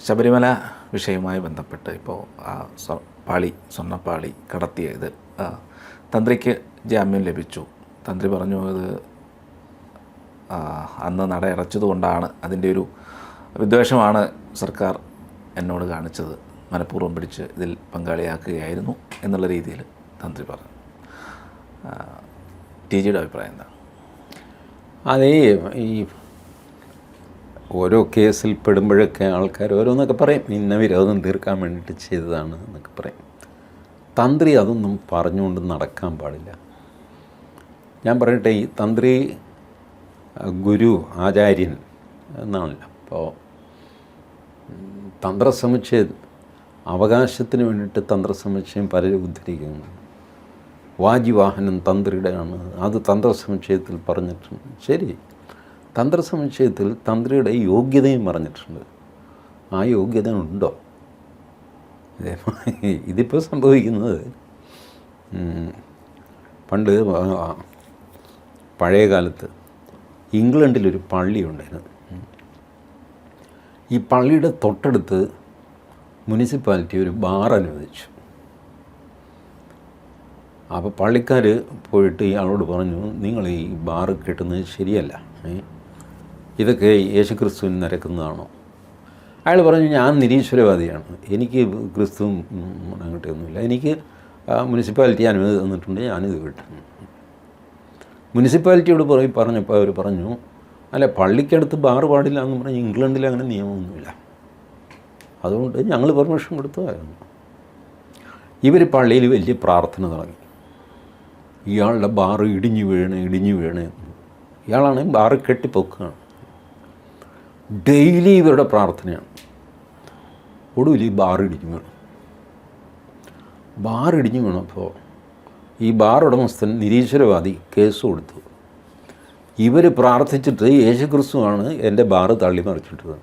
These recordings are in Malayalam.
ശബരിമല വിഷയവുമായി ബന്ധപ്പെട്ട് ഇപ്പോൾ സ്വർണ്ണപ്പാളി കടത്തിയ ഇത് തന്ത്രിക്ക് ജാമ്യം ലഭിച്ചു. തന്ത്രി പറഞ്ഞു അത് അന്ന് നട അടച്ചതുകൊണ്ടാണ്, അതിൻ്റെ ഒരു വിദ്വേഷമാണ് സർക്കാർ എന്നോട് കാണിച്ചത്, മനഃപൂർവ്വം പിടിച്ച് ഇതിൽ പങ്കാളിയാക്കുകയായിരുന്നു എന്നുള്ള രീതിയിൽ തന്ത്രി പറഞ്ഞു. ടി ജിയുടെ അഭിപ്രായം എന്താ? അതേ ഈ ഓരോ കേസിൽ പെടുമ്പോഴൊക്കെ ആൾക്കാർ ഓരോന്നൊക്കെ പറയും, ഇന്ന വിരോധം തീർക്കാൻ വേണ്ടിയിട്ട് ചെയ്തതാണ് എന്നൊക്കെ പറയും. തന്ത്രി അതൊന്നും പറഞ്ഞുകൊണ്ട് നടക്കാൻ പാടില്ല. ഞാൻ പറയട്ടെ, ഈ തന്ത്രി ഗുരു ആചാര്യൻ എന്നാണല്ലോ. അപ്പോൾ തന്ത്രസമുച്ചയം, അവകാശത്തിന് വേണ്ടിയിട്ട് തന്ത്രസമുച്ചയം പലരും ഉദ്ധരിക്കുന്നു. വാജിവാഹനം തന്ത്രിയുടെയാണ്, അത് തന്ത്രസമുച്ചയത്തിൽ പറഞ്ഞിട്ടുണ്ട്. ശരി, തന്ത്രസമുച്ചയത്തിൽ തന്ത്രിയുടെ യോഗ്യതയും പറഞ്ഞിട്ടുണ്ട്. ആ യോഗ്യത ഉണ്ടോ? ഇതിപ്പോൾ സംഭവിക്കുന്നത്, പണ്ട് പഴയ കാലത്ത് ഇംഗ്ലണ്ടിലൊരു പള്ളി ഉണ്ടായിരുന്നു. ഈ പള്ളിയുടെ തൊട്ടടുത്ത് മുനിസിപ്പാലിറ്റി ഒരു ബാർ അനുവദിച്ചു. അപ്പോൾ പള്ളിക്കാർ പോയിട്ട് ഇയാളോട് പറഞ്ഞു, നിങ്ങൾ ഈ ബാർ കെട്ടുന്നത് ശരിയല്ല, ഇതൊക്കെ യേശുക്രിസ്തുവിന് നിരക്കുന്നതാണോ? അയാൾ പറഞ്ഞു, ഞാൻ നിരീശ്വരവാദിയാണ്, എനിക്ക് ക്രിസ്തുവും അങ്ങോട്ടൊന്നുമില്ല, എനിക്ക് മുനിസിപ്പാലിറ്റി അനുമതി തന്നിട്ടുണ്ട്, ഞാനിത് കിട്ടും. മുനിസിപ്പാലിറ്റിയോട് പറഞ്ഞപ്പോൾ അവർ പറഞ്ഞു, അല്ല, പള്ളിക്കടുത്ത് ബാർ പാടില്ല എന്ന് പറഞ്ഞ് ഇംഗ്ലണ്ടിൽ അങ്ങനെ നിയമമൊന്നുമില്ല, അതുകൊണ്ട് ഞങ്ങൾ പെർമിഷൻ കൊടുത്തതായിരുന്നു. ഇവർ പള്ളിയിൽ വലിയ പ്രാർത്ഥന തുടങ്ങി. ഇയാളുടെ ബാർ ഇടിഞ്ഞു വീണേ. ഇയാളാണെങ്കിൽ ബാറ് കെട്ടിപ്പൊക്കുകയാണ്. ഡെയിലി ഇവരുടെ പ്രാർത്ഥനയാണ്. ഒടുവിൽ ഈ ബാർ ഇടിഞ്ഞു വീണപ്പോൾ ഈ ബാർ ഉടമസ്ഥൻ നിരീശ്വരവാദി കേസ് കൊടുത്തു. ഇവർ പ്രാർത്ഥിച്ചിട്ട് യേശുക്രിസ്തുവാണ് എൻ്റെ ബാറ് തള്ളിമറിച്ചിട്ടത്.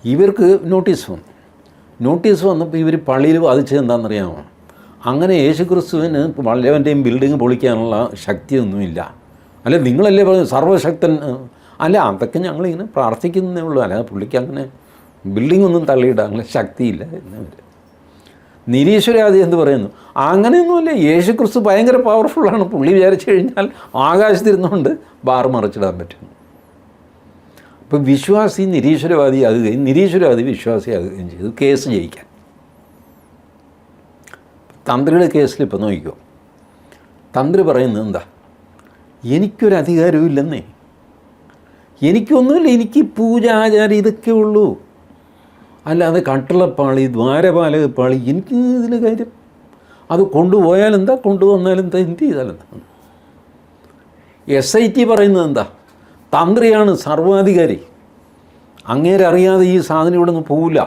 ഇവർക്ക് നോട്ടീസ് വന്നപ്പോൾ ഇവർ പള്ളിയിൽ വാദിച്ചത് എന്താണെന്നറിയാമോ? അങ്ങനെ യേശുക്രിസ്തുവിന് വല്ലവൻ്റെയും ബിൽഡിങ് പൊളിക്കാനുള്ള ശക്തിയൊന്നുമില്ല. അല്ല, നിങ്ങളല്ലേ പറഞ്ഞു സർവശക്തൻ? അല്ല, അതൊക്കെ ഞങ്ങളിങ്ങനെ പ്രാർത്ഥിക്കുന്നതേ ഉള്ളൂ, അല്ല പുള്ളിക്ക് അങ്ങനെ ബിൽഡിംഗ് ഒന്നും തള്ളിയിടാനുള്ള ശക്തിയില്ല എന്നവർ. നിരീശ്വരവാദി എന്ത് പറയുന്നു? അങ്ങനെയൊന്നുമില്ല, യേശുക്രിസ്തു ഭയങ്കര പവർഫുള്ളാണ്, പുള്ളി വിചാരിച്ചു കഴിഞ്ഞാൽ ആകാശത്തിരുന്നുകൊണ്ട് ബാർ മറിച്ചിടാൻ പറ്റും. അപ്പോൾ വിശ്വാസി നിരീശ്വരവാദിയാകുകയും നിരീശ്വരവാദി വിശ്വാസിയാകുകയും ചെയ്തു കേസ് ജയിക്കാൻ. തന്ത്രിയുടെ കേസിൽ ഇപ്പോൾ നോക്കിക്കോ, തന്ത്രി പറയുന്നത് എന്താ? എനിക്കൊരധികാരവും ഇല്ലെന്നേ, എനിക്കൊന്നുമില്ല, എനിക്ക് പൂജ ആചാരം ഇതൊക്കെ ഉള്ളൂ, അല്ലാതെ കട്ടളപ്പാളി ദ്വാരപാലകപ്പാളി എനിക്ക് ഇതിൽ കാര്യം. അത് കൊണ്ടുപോയാലെന്താ, കൊണ്ടുവന്നാലെന്താ, എന്ത് ചെയ്താലെന്താ? SIT പറയുന്നത് എന്താ? തന്ത്രിയാണ് സർവാധികാരി, അങ്ങേരെ അറിയാതെ ഈ സാധനം ഇവിടെ നിന്ന് പോവില്ല.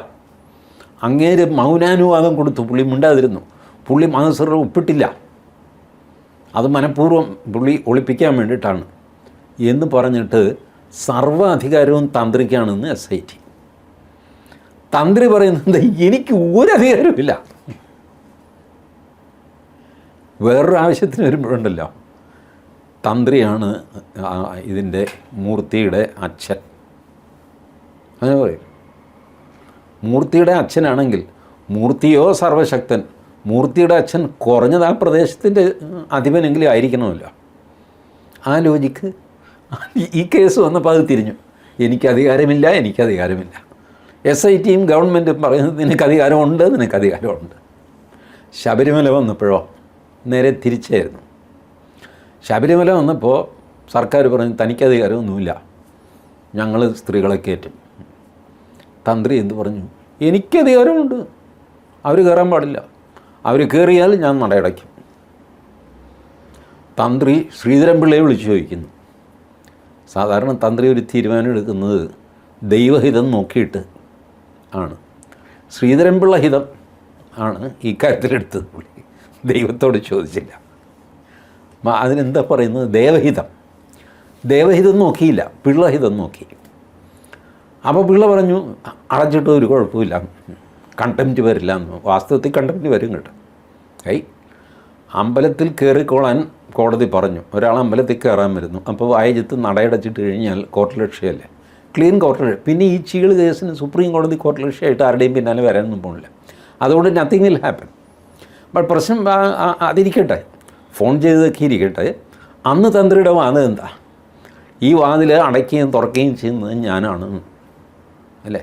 അങ്ങേര് മൗനാനുവാദം കൊടുത്തു, പുള്ളി മിണ്ടാതിരുന്നു, പുള്ളി മനസ്സറിൽ ഒപ്പിട്ടില്ല, അത് മനഃപൂർവ്വം പുള്ളി ഒളിപ്പിക്കാൻ വേണ്ടിയിട്ടാണ് എന്ന് പറഞ്ഞിട്ട് സർവ്വ അധികാരവും തന്ത്രിക്കാണെന്ന് SIT. തന്ത്രി പറയുന്നത് എനിക്ക് ഒരധികാരമില്ല. വേറൊരു ആവശ്യത്തിന് വരുമ്പോഴുണ്ടല്ലോ, തന്ത്രിയാണ് ഇതിൻ്റെ മൂർത്തിയുടെ അച്ഛൻ, അങ്ങനെ പറയും. മൂർത്തിയുടെ അച്ഛനാണെങ്കിൽ മൂർത്തിയോ സർവശക്തൻ, മൂർത്തിയുടെ അച്ഛൻ കുറഞ്ഞത് ആ പ്രദേശത്തിൻ്റെ അധിപനെങ്കിലും ആയിരിക്കണമല്ലോ. ആ ലോജിക്ക് ഈ കേസ് വന്നപ്പോൾ അത് തിരിഞ്ഞു. എനിക്കധികാരമില്ല. SITയും ഗവൺമെൻറ്റും പറയുന്നത് നിനക്കധികാരമുണ്ട്. ശബരിമല വന്നപ്പോഴോ നേരെ തിരിച്ചായിരുന്നു. ശബരിമല വന്നപ്പോൾ സർക്കാർ പറഞ്ഞു തനിക്കധികാരമൊന്നുമില്ല, ഞങ്ങൾ സ്ത്രീകളെ കയറ്റും. തന്ത്രി എന്ത് പറഞ്ഞു? എനിക്കധികാരമുണ്ട്, അവർ കയറാൻ പാടില്ല, അവർ കയറിയാൽ ഞാൻ നടയടയ്ക്കും. തന്ത്രി ശ്രീധരൻപിള്ളയെ വിളിച്ചു ചോദിക്കുന്നു. സാധാരണ തന്ത്രി ഒരു തീരുമാനം എടുക്കുന്നത് ദൈവഹിതം നോക്കിയിട്ട് ആണ്. ശ്രീധരൻപിള്ള ഹിതം ആണ് ഈ കാര്യത്തിലെടുത്തത്. പുള്ളി ദൈവത്തോട് ചോദിച്ചില്ല. അതിനെന്താ പറയുന്നത്? ദേവഹിതം നോക്കിയില്ല, പിള്ളഹിതം നോക്കി. അപ്പോൾ പിള്ള പറഞ്ഞു അടച്ചിട്ട് ഒരു കുഴപ്പമില്ല, കണ്ടംപ്റ്റ് വരില്ല എന്ന്. വാസ്തവത്തിൽ കണ്ടംപ്റ്റ് വരും കേട്ടോ. അമ്പലത്തിൽ കയറിക്കോളാൻ കോടതി പറഞ്ഞു. ഒരാൾ അമ്പലത്തിൽ കയറാൻ വരുന്നു, അപ്പോൾ വായജിത്ത് നടയടച്ചിട്ട് കഴിഞ്ഞാൽ കോർട്ട് ലക്ഷ്യമല്ലേ, ക്ലീൻ കോർട്ട്. പിന്നെ ഈ ചീള് കേസിന് സുപ്രീം കോടതി കോർട്ട് ലക്ഷ്യമായിട്ട് ആരുടെയും പിന്നാലെ വരാനൊന്നും പോകില്ല. അതുകൊണ്ട് നത്തിങ് വിൽ ഹാപ്പൻ. ബട്ട് പ്രശ്നം അതിരിക്കട്ടെ, ഫോൺ ചെയ്തൊക്കെ ഇരിക്കട്ടെ. അന്ന് തന്ത്രിയുടെ വാദം എന്താ? ഈ വാതിൽ അടയ്ക്കുകയും തുറക്കുകയും ചെയ്യുന്നത് ഞാനാണ് അല്ലേ?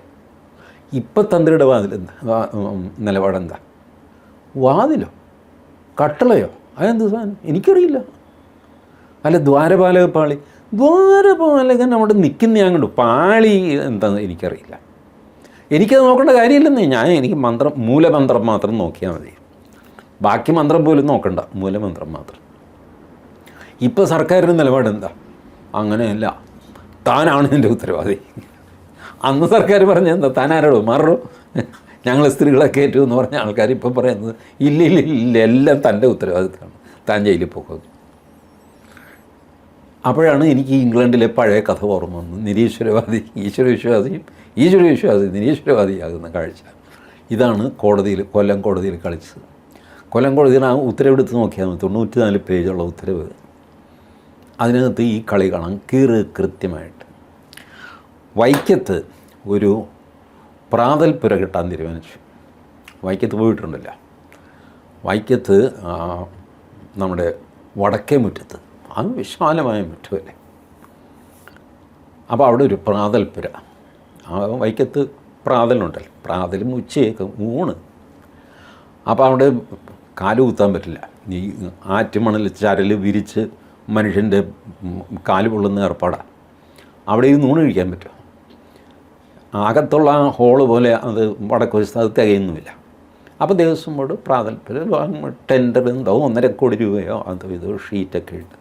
ഇപ്പം തന്ത്രിയുടെ വാതിൽ എന്താ നിലപാടെന്താ? വാതിലോ കട്ടളയോ അതെന്ത് സാധനം എനിക്കറിയില്ല. അല്ല ദ്വാരപാലകൻ അവിടെ നിൽക്കുന്ന അങ്ങോട്ട് പാളി എന്താണെന്ന് എനിക്കറിയില്ല. എനിക്കത് നോക്കേണ്ട കാര്യമില്ലെന്നേ. എനിക്ക് മൂലമന്ത്രം മാത്രം നോക്കിയാൽ മതി. ബാക്കി മന്ത്രം പോലും നോക്കണ്ട, മൂലമന്ത്രം മാത്രം. ഇപ്പോൾ സർക്കാരിൻ്റെ നിലപാടെന്താ? അങ്ങനെയല്ല, താനാണ് എൻ്റെ ഉത്തരവാദി. അന്ന് സർക്കാർ പറഞ്ഞെന്താ? താനാരോടോ മാറോ, ഞങ്ങൾ സ്ത്രീകളെ കയറ്റു എന്ന് പറഞ്ഞ ആൾക്കാർ ഇപ്പോൾ പറയുന്നത് ഇല്ല, എല്ലാം തൻ്റെ ഉത്തരവാദിത്തമാണ്, താൻ ജയിലിൽ പോകുന്നത്. അപ്പോഴാണ് എനിക്ക് ഇംഗ്ലണ്ടിലെ പഴയ കഥ ഓർമ്മ വന്നു. നിരീശ്വരവാദി ഈശ്വരവിശ്വാസി നിരീശ്വരവാദിയാകുന്ന കാഴ്ച. ഇതാണ് കൊല്ലം കോടതിയിൽ കളിച്ചത്. കൊല്ലം കോടതിയിൽ ആ ഉത്തരവെടുത്ത് നോക്കിയാൽ 94 പേജുള്ള ഉത്തരവ്. അതിനകത്ത് ഈ കളി കാണാം കൃത്യമായിട്ട്. വൈക്കത്ത് ഒരു പ്രാതൽപ്പുര കിട്ടാൻ തീരുമാനിച്ചു. വൈക്കത്ത് പോയിട്ടുണ്ടല്ലോ, വൈക്കത്ത് നമ്മുടെ വടക്കേ മുറ്റത്ത്, അത് വിശാലമായ മുറ്റമല്ലേ. അപ്പോൾ അവിടെ ഒരു പ്രാതൽപ്പുര, വൈക്കത്ത് പ്രാതലുണ്ടല്ലോ, പ്രാതലും ഉച്ചയൊക്കെ ഊണ്. അപ്പോൾ അവിടെ കാല് കുത്താൻ പറ്റില്ല. ഈ ആറ്റുമണൽ ചരൽ വിരിച്ച് മനുഷ്യൻ്റെ കാല് പൊള്ളുന്ന ഏർപ്പാടാണ്. അവിടെ ഈ ഊണ് കഴിക്കാൻ പറ്റും. അകത്തുള്ള ആ ഹോള് പോലെ അത് വടക്ക് വശത്ത് അത് തികയുന്നുമില്ല. അപ്പോൾ ദേവസ്വം ബോർഡ് പ്രാതൽപ്പുര ടെൻഡർ എന്തോ 1.5 കോടി രൂപയോ ഇത് ഷീറ്റൊക്കെ ഇട്ട്.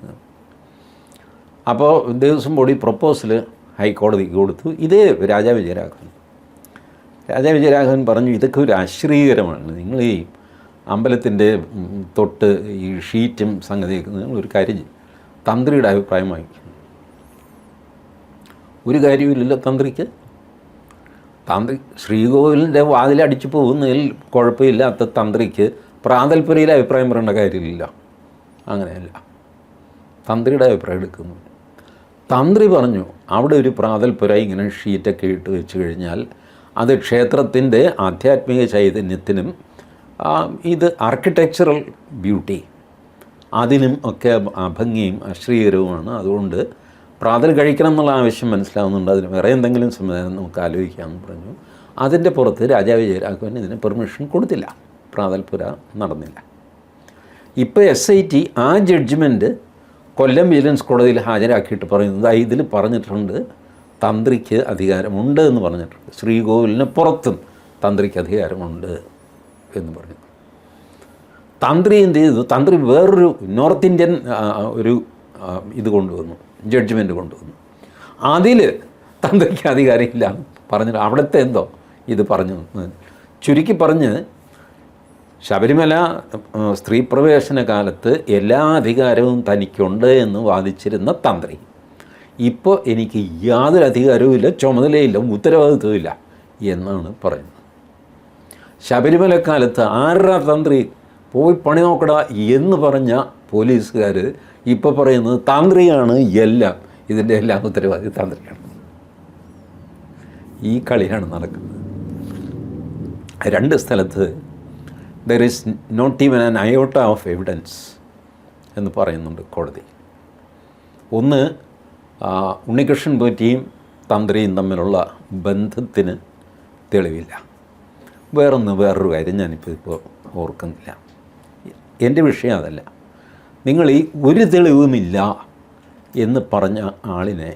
അപ്പോൾ ദേവസ്വം ബോർഡ് ഈ പ്രപ്പോസൽ ഹൈക്കോടതിക്ക് കൊടുത്തു. ഇതേ രാജാ വിജയരാഘവൻ പറഞ്ഞു, ഇതൊക്കെ ഒരു അശ്രീകരമാണ്. നിങ്ങൾ ഈ അമ്പലത്തിൻ്റെ തൊട്ട് ഈ ഷീറ്റും സംഗതിയൊക്കെ നിങ്ങളൊരു കാര്യം തന്ത്രിയുടെ അഭിപ്രായം വാങ്ങിക്കുന്നു. ഒരു കാര്യമില്ലല്ലോ തന്ത്രി ശ്രീകോവിലിൻ്റെ വാതിലടിച്ചു പോകുന്നതിൽ കുഴപ്പമില്ലാത്ത തന്ത്രിക്ക് പ്രാതൽപ്പുരയിലെ അഭിപ്രായം പറയേണ്ട കാര്യമില്ല. അങ്ങനെയല്ല, തന്ത്രിയുടെ അഭിപ്രായം എടുക്കുന്നു. തന്ത്രി പറഞ്ഞു അവിടെ ഒരു പ്രാതൽപ്പുര ഇങ്ങനെ ഷീറ്റൊക്കെ ഇട്ട് വെച്ച് കഴിഞ്ഞാൽ അത് ക്ഷേത്രത്തിൻ്റെ ആധ്യാത്മിക ചൈതന്യത്തിനും ഇത് ആർക്കിടെക്ചറൽ ബ്യൂട്ടി അതിനും ഒക്കെ അഭംഗിയും അശ്രീകരവുമാണ്. അതുകൊണ്ട് പ്രാതൽ കഴിക്കണം എന്നുള്ള ആവശ്യം മനസ്സിലാവുന്നുണ്ട്, അതിന് വേറെ എന്തെങ്കിലും സംവിധാനം നമുക്ക് ആലോചിക്കാമെന്ന് പറഞ്ഞു. അതിൻ്റെ പുറത്ത് രാജാ വിജയരാഘവൻ ഇതിന് പെർമിഷൻ കൊടുത്തില്ല, പ്രാതൽപ്പുര നടന്നില്ല. ഇപ്പോൾ SIT ആ ജഡ്ജ്മെൻറ്റ് കൊല്ലം വിജിലൻസ് കോടതിയിൽ ഹാജരാക്കിയിട്ട് പറയുന്നത് ഇതിൽ പറഞ്ഞിട്ടുണ്ട് തന്ത്രിക്ക് അധികാരമുണ്ട് എന്ന് പറഞ്ഞിട്ടുണ്ട്. ശ്രീകോവിലിന് പുറത്തും തന്ത്രിക്ക് അധികാരമുണ്ട് എന്ന് പറഞ്ഞു. തന്ത്രി എന്ത് ചെയ്തു? തന്ത്രി വേറൊരു നോർത്ത് ഇന്ത്യൻ ഒരു ഇത് കൊണ്ടുവന്നു, ജഡ്ജ്മെൻറ്റ് കൊണ്ടുവന്നു. അതിൽ തന്ത്രിക്ക് അധികാരമില്ല പറഞ്ഞിട്ട് അവിടുത്തെ എന്തോ ഇത് പറഞ്ഞു. ചുരുക്കി പറഞ്ഞ് ശബരിമല സ്ത്രീ പ്രവേശന കാലത്ത് എല്ലാ അധികാരവും തനിക്കുണ്ട് എന്ന് വാദിച്ചിരുന്ന തന്ത്രി ഇപ്പോൾ എനിക്ക് യാതൊരു അധികാരവുമില്ല, ചുമതലയില്ല, ഉത്തരവാദിത്വമില്ല എന്നാണ് പറയുന്നത്. ശബരിമലക്കാലത്ത് ആരാ തന്ത്രി പോയി പണി നോക്കടാ എന്ന് പറഞ്ഞ പോലീസുകാർ ഇപ്പോൾ പറയുന്നത് തന്ത്രിയാണ് എല്ലാം, ഇതിൻ്റെ എല്ലാം ഉത്തരവാദി തന്ത്രിയാണ്. ഈ കളിയാണ് നടക്കുന്നത്. 2 സ്ഥലത്ത് there is not even an iota of evidence എന്ന് പറയുന്നുണ്ട് കോടതി. ഒന്ന്, ഉണ്ണികൃഷ്ണൻ പോറ്റിയും തന്ത്രിയും തമ്മിലുള്ള ബന്ധത്തിന് തെളിവില്ല. വേറൊരു കാര്യം ഞാനിപ്പോൾ ഓർക്കുന്നില്ല, എൻ്റെ വിഷയം അതല്ല. നിങ്ങൾ ഈ ഒരു തെളിവുമില്ല എന്ന് പറഞ്ഞ ആളിനെ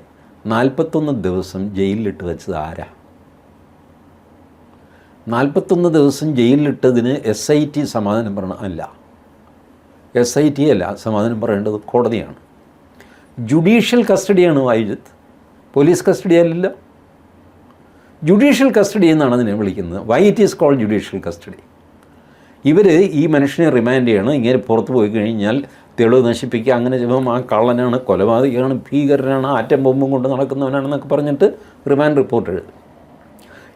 41 ദിവസം ജയിലിലിട്ട് വെച്ചത് ആരാ? 41 ദിവസം ജയിലിലിട്ടതിന് SIT സമാധാനം പറയണം? അല്ല, SIT അല്ല സമാധാനം പറയേണ്ടത്, കോടതിയാണ്. ജുഡീഷ്യൽ കസ്റ്റഡിയാണ് വൈജിത്ത്, പോലീസ് കസ്റ്റഡി അല്ലല്ലോ. ജുഡീഷ്യൽ കസ്റ്റഡി എന്നാണ് അതിനെ വിളിക്കുന്നത്. Why it is called judicial custody. ഇവർ ഈ മനുഷ്യനെ റിമാൻഡ് ചെയ്യണം, ഇങ്ങനെ പുറത്ത് പോയി കഴിഞ്ഞാൽ തെളിവ് നശിപ്പിക്കുക, അങ്ങനെ ചെയ്യുമ്പം ആ കള്ളനാണ്, കൊലപാതകമാണ്, ഭീകരനാണ്, ആറ്റം ബോംബും കൊണ്ട് നടക്കുന്നവനാണെന്നൊക്കെ പറഞ്ഞിട്ട് റിമാൻഡ് റിപ്പോർട്ട് എഴുതും.